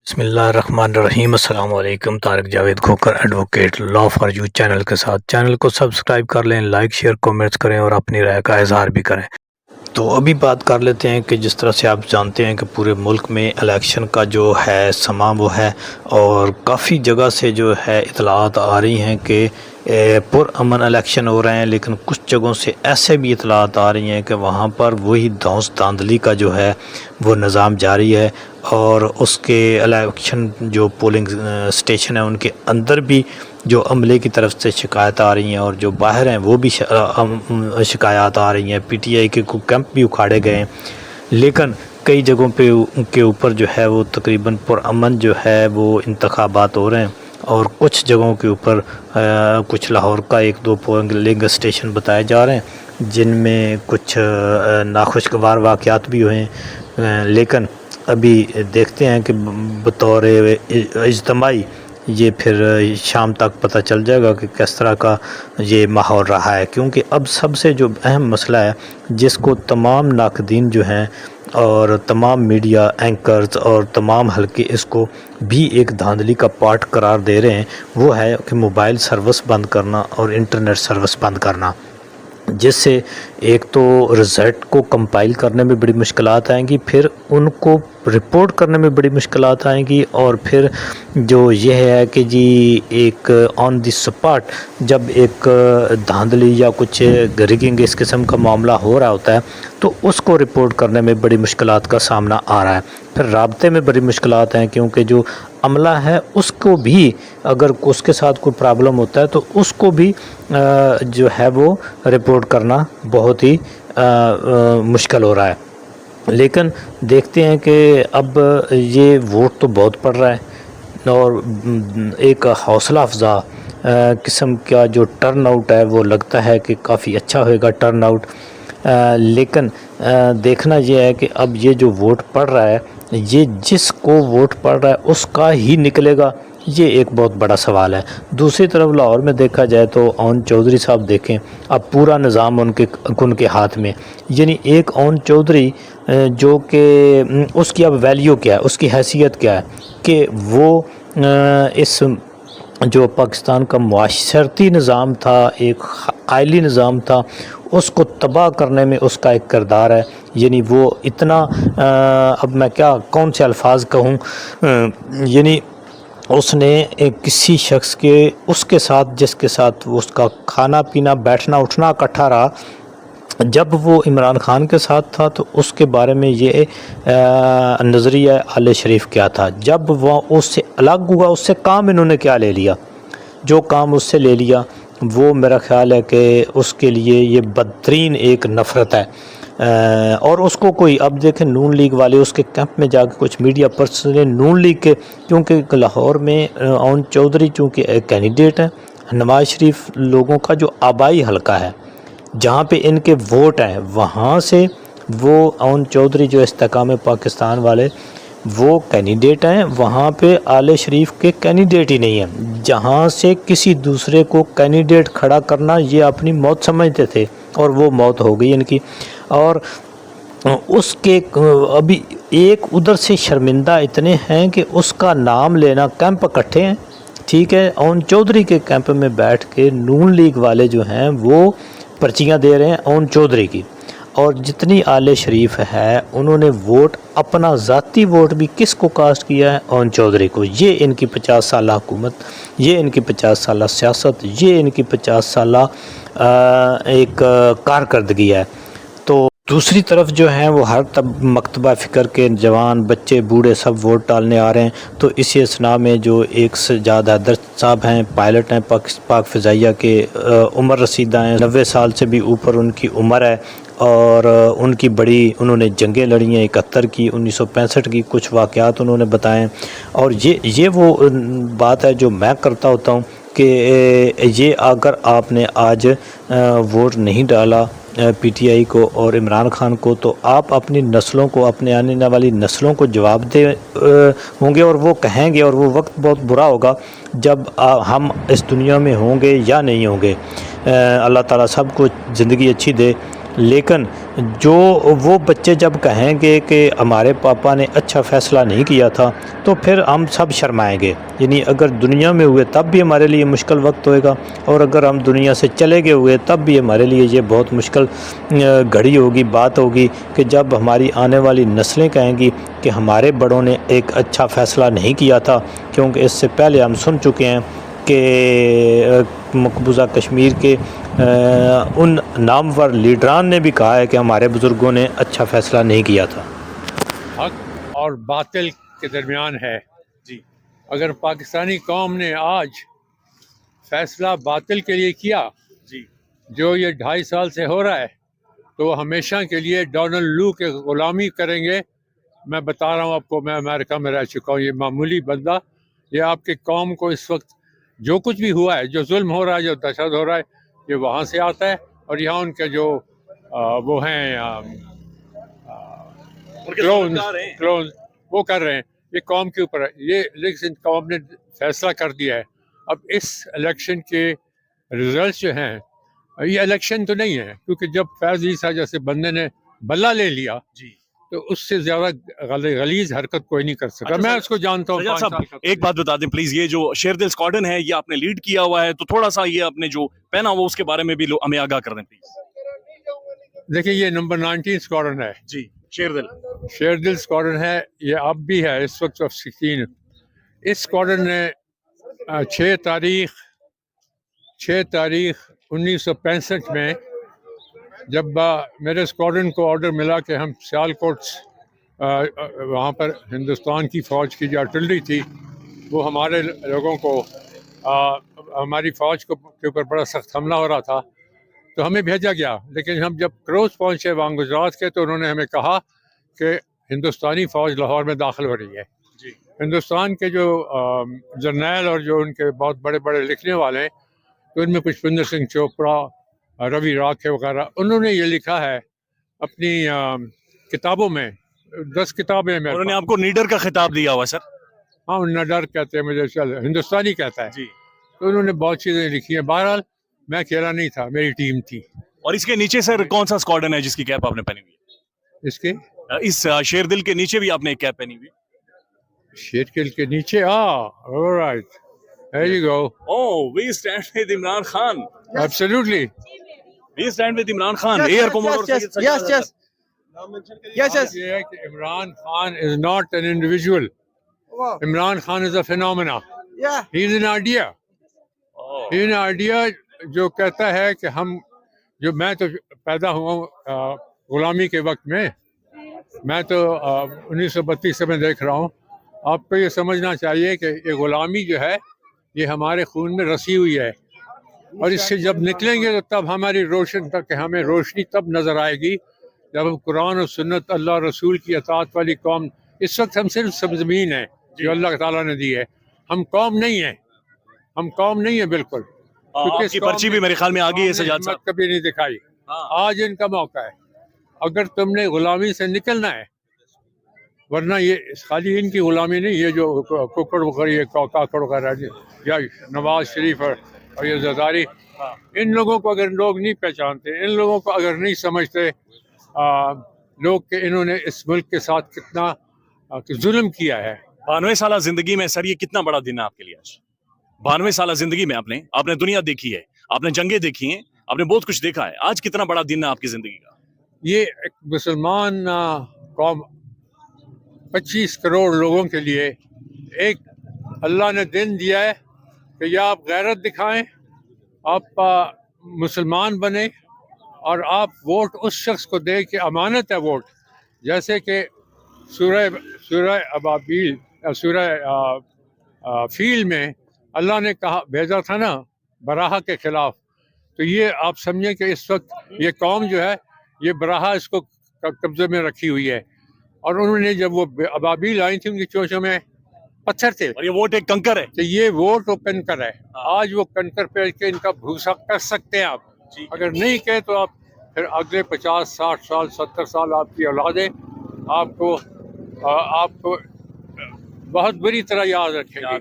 بسم اللہ الرحمن الرحیم۔ السلام علیکم۔ Tariq Javed Khokhar advocate law for you channel کے ساتھ چینل کو سبسکرائب کر لیں، لائک شیئر کومنٹس کریں اور اپنی رائے کا اظہار بھی کریں۔ تو ابھی بات کر لیتے ہیں کہ جس طرح سے آپ جانتے ہیں کہ پورے ملک میں الیکشن کا جو ہے سما وہ ہے، اور کافی جگہ سے جو ہے اطلاعات آ رہی ہیں کہ پرامن الیکشن ہو رہے ہیں، لیکن کچھ جگہوں سے ایسے بھی اطلاعات آ رہی ہیں کہ وہاں پر وہی دھانس دھاندلی کا جو ہے وہ نظام جاری ہے، اور اس کے الیکشن جو پولنگ سٹیشن ہیں ان کے اندر بھی جو عملے کی طرف سے شکایت آ رہی ہیں، اور جو باہر ہیں وہ بھی شکایات آ رہی ہیں۔ پی ٹی آئی کے کیمپ بھی اکھاڑے گئے ہیں، لیکن کئی جگہوں پہ کے اوپر جو ہے وہ تقریباً پرامن جو ہے وہ انتخابات ہو رہے ہیں، اور کچھ جگہوں کے اوپر کچھ لاہور کا ایک دو پولنگ اسٹیشن بتائے جا رہے ہیں جن میں کچھ ناخوشگوار واقعات بھی ہوئے ہیں، لیکن ابھی دیکھتے ہیں کہ بطور اجتماعی یہ پھر شام تک پتہ چل جائے گا کہ کس طرح کا یہ ماحول رہا ہے، کیونکہ اب سب سے جو اہم مسئلہ ہے جس کو تمام ناقدین جو ہیں اور تمام میڈیا اینکرز اور تمام حلقے اس کو بھی ایک دھاندلی کا پارٹ قرار دے رہے ہیں، وہ ہے کہ موبائل سروس بند کرنا اور انٹرنیٹ سروس بند کرنا، جس سے ایک تو رزلٹ کو کمپائل کرنے میں بڑی مشکلات آئیں گی، پھر ان کو رپورٹ کرنے میں بڑی مشکلات آئیں گی، اور پھر جو یہ ہے کہ جی ایک آن دی سپاٹ جب ایک دھاندلی یا کچھ ریگنگ اس قسم کا معاملہ ہو رہا ہوتا ہے تو اس کو رپورٹ کرنے میں بڑی مشکلات کا سامنا آ رہا ہے، پھر رابطے میں بڑی مشکلات ہیں، کیونکہ جو عملہ ہے اس کو بھی اگر اس کے ساتھ کوئی پرابلم ہوتا ہے تو اس کو بھی جو ہے وہ رپورٹ کرنا بہت ہی مشکل ہو رہا ہے۔ لیکن دیکھتے ہیں کہ اب یہ ووٹ تو بہت پڑ رہا ہے، اور ایک حوصلہ افزا قسم کا جو ٹرن آؤٹ ہے وہ لگتا ہے کہ کافی اچھا ہوئے گا ٹرن آؤٹ، لیکن دیکھنا یہ ہے کہ اب یہ جو ووٹ پڑ رہا ہے یہ جس کو ووٹ پڑ رہا ہے اس کا ہی نکلے گا، یہ ایک بہت بڑا سوال ہے۔ دوسری طرف لاہور میں دیکھا جائے تو اون چودھری صاحب دیکھیں، اب پورا نظام ان کے ہاتھ میں، یعنی ایک اون چودھری جو کہ اس کی اب ویلیو کیا ہے، اس کی حیثیت کیا ہے کہ وہ اس جو پاکستان کا معاشرتی نظام تھا، ایک آئلی نظام تھا، اس کو تباہ کرنے میں اس کا ایک کردار ہے، یعنی وہ اتنا اب میں کیا کون سے الفاظ کہوں، یعنی اس نے کسی شخص کے اس کے ساتھ جس کے ساتھ اس کا کھانا پینا بیٹھنا اٹھنا اکٹھا رہا، جب وہ عمران خان کے ساتھ تھا تو اس کے بارے میں یہ نظریہ آل شریف کیا تھا، جب وہ اس سے الگ ہوا اس سے کام انہوں نے کیا لے لیا، جو کام اس سے لے لیا وہ میرا خیال ہے کہ اس کے لیے یہ بدترین ایک نفرت ہے، اور اس کو کوئی اب دیکھیں نون لیگ والے اس کے کیمپ میں جا کے کچھ میڈیا پرسن نون لیگ کے، کیونکہ لاہور میں اون چودھری چونکہ ایک کینڈیڈیٹ ہیں، نواز شریف لوگوں کا جو آبائی حلقہ ہے جہاں پہ ان کے ووٹ ہیں، وہاں سے وہ اون چودھری جو استحکام پاکستان والے وہ کینڈیڈیٹ ہیں، وہاں پہ آل شریف کے کینڈیڈیٹ ہی نہیں ہیں، جہاں سے کسی دوسرے کو کینڈیڈیٹ کھڑا کرنا یہ اپنی موت سمجھتے تھے، اور وہ موت ہو گئی ان کی، اور اس کے ابھی ایک ادھر سے شرمندہ اتنے ہیں کہ اس کا نام لینا، کیمپ اکٹھے ہیں، ٹھیک ہے، اون چودھری کے کیمپ میں بیٹھ کے نون لیگ والے جو ہیں وہ پرچیاں دے رہے ہیں اون چودھری کی، اور جتنی آل شریف ہے انہوں نے ووٹ اپنا ذاتی ووٹ بھی کس کو کاسٹ کیا ہے، اون چودھری کو۔ یہ ان کی 50 سالہ حکومت، یہ ان کی 50 سالہ سیاست، یہ ان کی 50 سالہ ایک کارکردگی ہے۔ تو دوسری طرف جو ہیں وہ ہر مکتبہ فکر کے جوان بچے بوڑھے سب ووٹ ڈالنے آ رہے ہیں، تو اسی اسنا میں جو ایک سجاد حیدر صاحب ہیں، پائلٹ ہیں پاک فضائیہ کے، عمر رسیدہ ہیں، 90 سال سے بھی اوپر ان کی عمر ہے، اور ان کی بڑی انہوں نے جنگیں لڑی ہیں، 71 کی، 1965 کی، کچھ واقعات انہوں نے بتائیں، اور یہ وہ بات ہے جو میں کرتا ہوتا ہوں کہ یہ اگر آپ نے آج ووٹ نہیں ڈالا پی ٹی آئی کو اور عمران خان کو، تو آپ اپنی نسلوں کو، اپنے آنے والی نسلوں کو جواب دے ہوں گے، اور وہ کہیں گے، اور وہ وقت بہت برا ہوگا جب ہم اس دنیا میں ہوں گے یا نہیں ہوں گے۔ اللہ تعالیٰ سب کو زندگی اچھی دے، لیکن جو وہ بچے جب کہیں گے کہ ہمارے پاپا نے اچھا فیصلہ نہیں کیا تھا تو پھر ہم سب شرمائیں گے. یعنی اگر دنیا میں ہوئے تب بھی ہمارے لیے مشکل وقت ہوئے گا، اور اگر ہم دنیا سے چلے گئے ہوئے تب بھی ہمارے لیے یہ بہت مشکل گھڑی ہوگی، بات ہوگی کہ جب ہماری آنے والی نسلیں کہیں گی کہ ہمارے بڑوں نے ایک اچھا فیصلہ نہیں کیا تھا. کیونکہ اس سے پہلے ہم سن چکے ہیں کہ مقبوضہ کشمیر کے ان نامور لیڈران نے بھی کہا ہے کہ ہمارے بزرگوں نے اچھا فیصلہ نہیں کیا تھا. حق اور باطل کے درمیان ہے. جی اگر پاکستانی قوم نے آج فیصلہ باطل کے لیے کیا جی جو یہ 2.5 سال سے ہو رہا ہے تو وہ ہمیشہ کے لیے ڈونلڈ لو کے غلامی کریں گے. میں بتا رہا ہوں آپ کو، میں امریکہ میں رہ چکا ہوں، یہ معمولی بندہ یہ آپ کے قوم کو اس وقت جو کچھ بھی ہوا ہے، جو ظلم ہو رہا ہے، جو دہشت ہو رہا ہے، یہ وہاں سے آتا ہے. اور یہاں ان کے جو وہ ہیں کلونز وہ کر رہے ہیں. یہ قوم کے اوپر ہے یہ، لیکن قوم نے فیصلہ کر دیا ہے. اب اس الیکشن کے ریزلٹس جو ہیں، یہ الیکشن تو نہیں ہے، کیونکہ جب فیض عیسیٰ جیسے بندے نے بلہ لے لیا جی تو اس سے زیادہ غلیظ حرکت کوئی نہیں کر سکا. میں اس کو جانتا ہوں. سجاد صاحب ایک بات بتا دیں پلیز، یہ جو شیردل اسکواڈن ہے یہ آپ نے لیڈ کیا ہوا ہے، تو تھوڑا سا یہ آپ نے جو پہنا ہوا اس کے بارے میں بھی ہمیں آگاہ کر دیں پلیز. دیکھیں یہ نمبر 19 اسکواڈن ہے، جی شیردل اسکواڈن ہے، یہ اب بھی ہے اس وقت 16. اس اسکواڈن نے 6 تاریخ 1965 میں جب میرے اسکواڈن کو آرڈر ملا کہ ہم سیالکوٹ وہاں پر ہندوستان کی فوج کی جو آرٹلری تھی وہ ہمارے لوگوں کو ہماری فوج کے اوپر بڑا سخت حملہ ہو رہا تھا تو ہمیں بھیجا گیا. لیکن ہم جب کروز پہنچے وہاں گجرات کے تو انہوں نے ہمیں کہا کہ ہندوستانی فوج لاہور میں داخل ہو رہی ہے. جی ہندوستان کے جو جرنیل اور جو ان کے بہت بڑے بڑے لکھنے والے ہیں تو ان میں پشپندر سنگھ چوپڑا، روی راکھے وغیرہ، انہوں نے یہ لکھا ہے اپنی کتابوں میں، 10 کتابیں میں. انہوں نے آپ کو نیڈر کا خطاب دیا ہوا سر؟ ہاں نڈر کہتے ہیں مجھے، ہندوستانی کہتا ہے. جی تو انہوں نے بہت چیزیں لکھی ہیں. بہرحال میں اکیلا نہیں تھا، میری ٹیم تھی. اور اس کے نیچے سر کون سا اسکواڈن ہے جس کی کیپ آپ نے پہنی ہوئی ہے؟ اس کے اس شیردل کے نیچے بھی آپ نے ایک کیپ پہنی ہوئی ہے. شیرکل کے نیچے alright, there you go. Oh, we stand with Imran Khan. Absolutely. We stand with Imran Khan. Air Commodore Yes. یہ ہے کہ Imran Khan is not an individual. Imran Khan is a phenomena. He is an idea. He is an idea جو کہتا ہے کہ میں تو پیدا ہوا ہوں غلامی کے وقت میں تو 1932 سے میں دیکھ رہا ہوں. آپ کو یہ سمجھنا چاہیے کہ یہ غلامی جو ہے یہ ہمارے خون میں رسی ہوئی ہے، اور اس سے جب نکلیں گے تو تب ہماری ہمیں روشنی تب نظر آئے گی جب ہم قرآن و سنت، اللہ رسول کی اطاعت والی قوم. اس وقت ہم صرف سرزمین ہے جو اللہ تعالیٰ نے دی ہے، ہم قوم نہیں ہیں بالکل. آپ کی پرچی بھی میرے خیال میں آگئی ہے سجاد صاحب. کبھی نہیں دکھائی. آج ان کا موقع ہے، اگر تم نے غلامی سے نکلنا ہے، ورنہ یہ خالی ان کی غلامی نہیں، یہ جو ککڑ وغیرہ کاکڑ وغیرہ یا نواز شریف اور یہ زرداری، ان لوگوں کو اگر لوگ نہیں پہچانتے، ان لوگوں کو اگر نہیں سمجھتے لوگ کہ انہوں نے اس ملک کے ساتھ کتنا ظلم کیا ہے. 92 سالہ زندگی میں سر یہ کتنا بڑا دن ہے آپ کے لیے آج؟ 92 سالہ زندگی میں آپ نے دنیا دیکھی ہے، آپ نے جنگیں دیکھی ہیں، آپ نے بہت کچھ دیکھا ہے. آج کتنا بڑا دن ہے آپ کی زندگی کا؟ یہ ایک مسلمان قوم 25 کروڑ لوگوں کے لیے ایک اللہ نے دن دیا ہے کہ یا آپ غیرت دکھائیں، آپ مسلمان بنیں، اور آپ ووٹ اس شخص کو دیں کہ امانت ہے ووٹ. جیسے کہ سورہ ابابیل، سورہ فیل میں اللہ نے بھیجا تھا نا براہا کے خلاف. تو یہ آپ سمجھیں کہ اس وقت یہ قوم جو ہے یہ براہا اس کو قبضے میں رکھی ہوئی ہے، اور انہوں نے جب وہ ابابیل آئی تھی ان کی چونچوں میں پتھر تھے، اور یہ ووٹ ایک کنکر ہے. تو یہ ووٹ وہ کنکر ہے. آج وہ کنکر پہ کے ان کا بھروسا کر سکتے ہیں آپ. اگر نہیں کہے تو آپ پھر اگلے 50 60 سال 70 سال آپ کی اولادیں آپ کو بہت بری طرح یاد رکھیں گے.